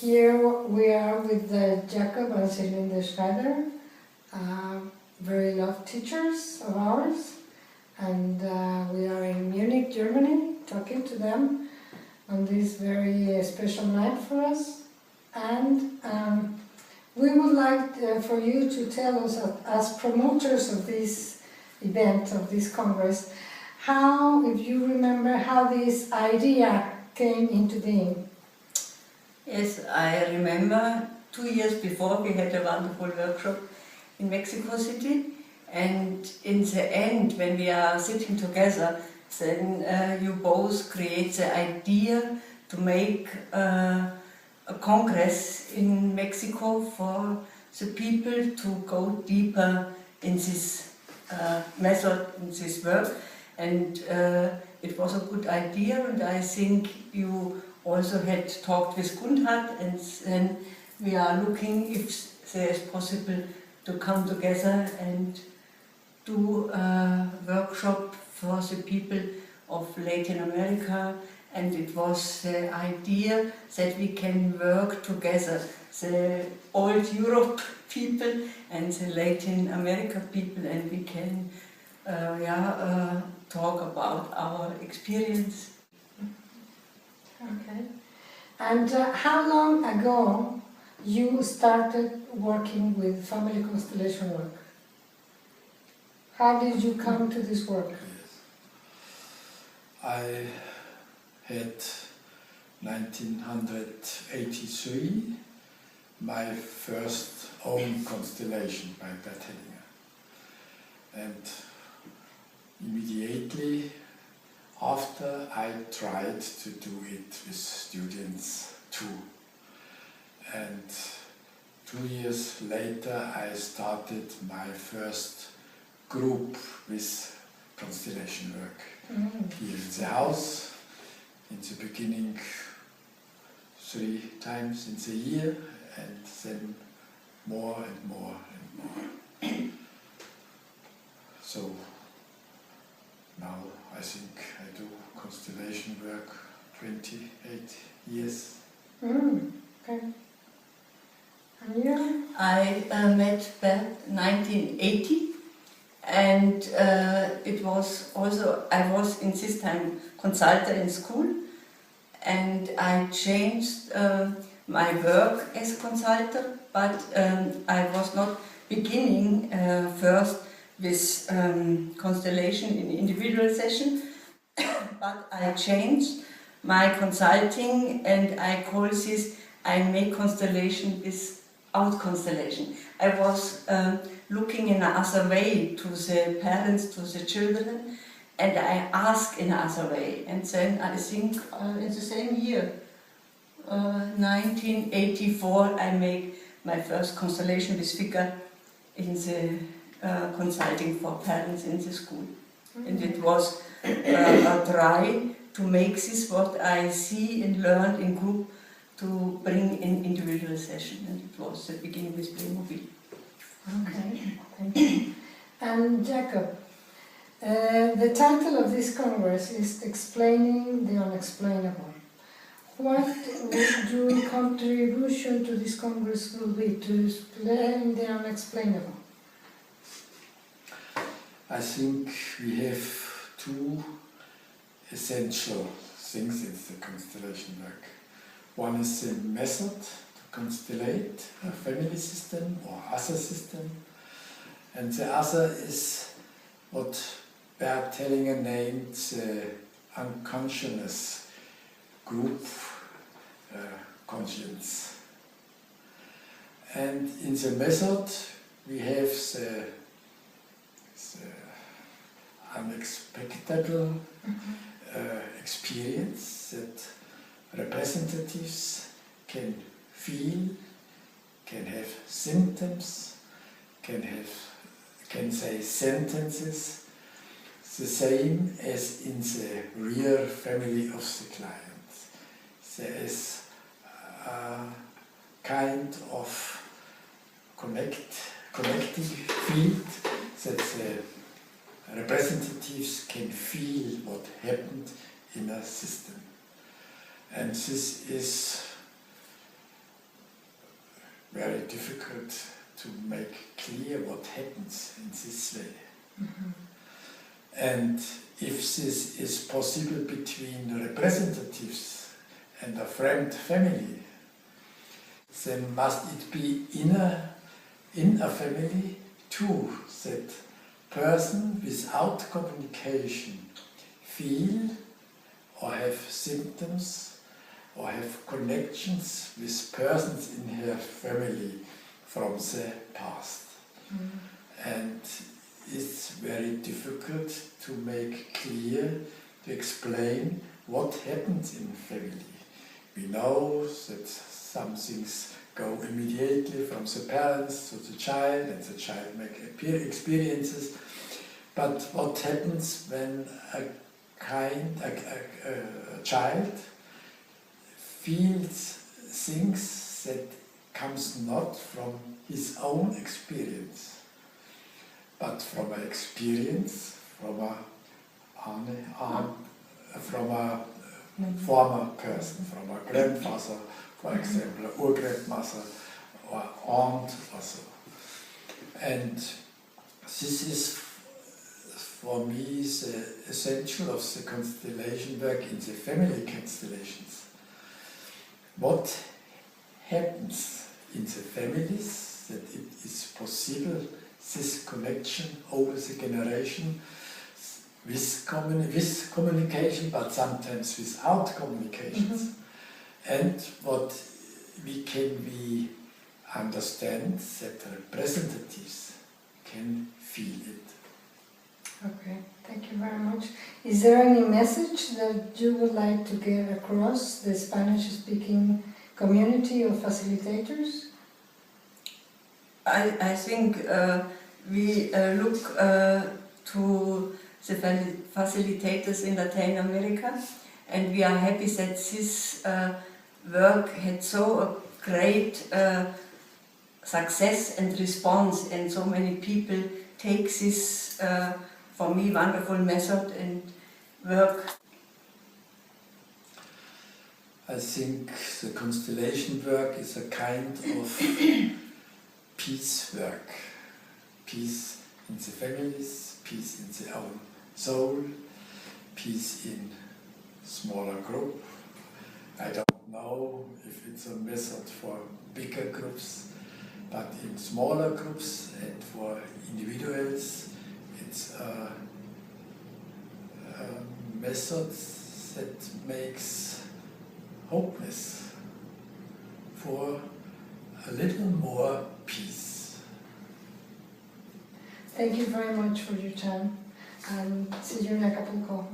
Here we are with Jakob and Sieglinde Schneider, very loved teachers of ours, and we are in Munich, Germany, talking to them on this very special night for us. And we would like for you to tell us, as promoters of this event, of this Congress, how, if you remember, how this idea came into being. Yes, I remember 2 years before we had a wonderful workshop in Mexico City, and in the end, when we are sitting together, then you both create the idea to make a congress in Mexico for the people to go deeper in this method, in this work, and it was a good idea, and I think you also had talked with Gundhard, and then we are looking if there is possible to come together and do a workshop for the people of Latin America, and it was the idea that we can work together, the old Europe people and the Latin America people, and we can talk about our experience. Okay. And how long ago you started working with family constellation work? How did you come to this work? Yes. I had 1983 my first own constellation by Berthellinger, and immediately after I tried to do it with students too, and 2 years later I started my first group with constellation work here in the house. In the beginning 3 times in the year, and then more and more and more. So now I think I do constellation work 28 years. Okay. And you? I met Bert 1980, and it was also, I was in this time consultant in school, and I changed my work as consultant, but I was not beginning first with constellation in individual session, but I changed my consulting, and I call this, I make constellation without constellation. I was looking in another way to the parents, to the children, and I ask in another way. And then I think in the same year, 1984, I make my first constellation with figure in the consulting for parents in the school. And it was a try to make this what I see and learn in group to bring in individual session, and it was the beginning with Playmobil. Okay, thank you. And Jakob, the title of this Congress is Explaining the Unexplainable. What would your contribution to this Congress will be to explain the unexplainable? I think we have 2 essential things in the constellation work. One is the method to constellate a family system or other system, and the other is what Berthellinger named the unconscious group conscience. And in the method we have the unexpected experience that representatives can feel, can have symptoms, can say sentences, the same as in the real family of the client. There is a kind of connecting field that the representatives can feel what happened in a system. And this is very difficult to make clear what happens in this way. Mm-hmm. And if this is possible between the representatives and a friend family, then must it be in a family too, that person without communication feel or have symptoms or have connections with persons in her family from the past. Mm-hmm. And it's very difficult to make clear, to explain what happens in family. We know that some things go immediately from the parents to the child, and the child makes experiences. But what happens when a child feels things that comes not from his own experience, but from an experience from a former person, from a grandfather, for example, a urgrandmother or aunt or so. And this is for me the essential of the constellation work in the family constellations. What happens in the families that it is possible, this connection over the generation, with communication, but sometimes without communications. Mm-hmm. And what we understand that representatives can feel it. Okay, thank you very much. Is there any message that you would like to get across the Spanish-speaking community of facilitators? I think we look to the facilitators in Latin America, and we are happy that this work had so a great success and response, and so many people take this, for me, wonderful method and work. I think the constellation work is a kind of peace work. Peace in the families, peace in the own soul, peace in smaller group. I don't know if it's a method for bigger groups, but in smaller groups and for individuals, it's a method that makes hopeless for a little more peace. Thank you very much for your time, and see you in Acapulco.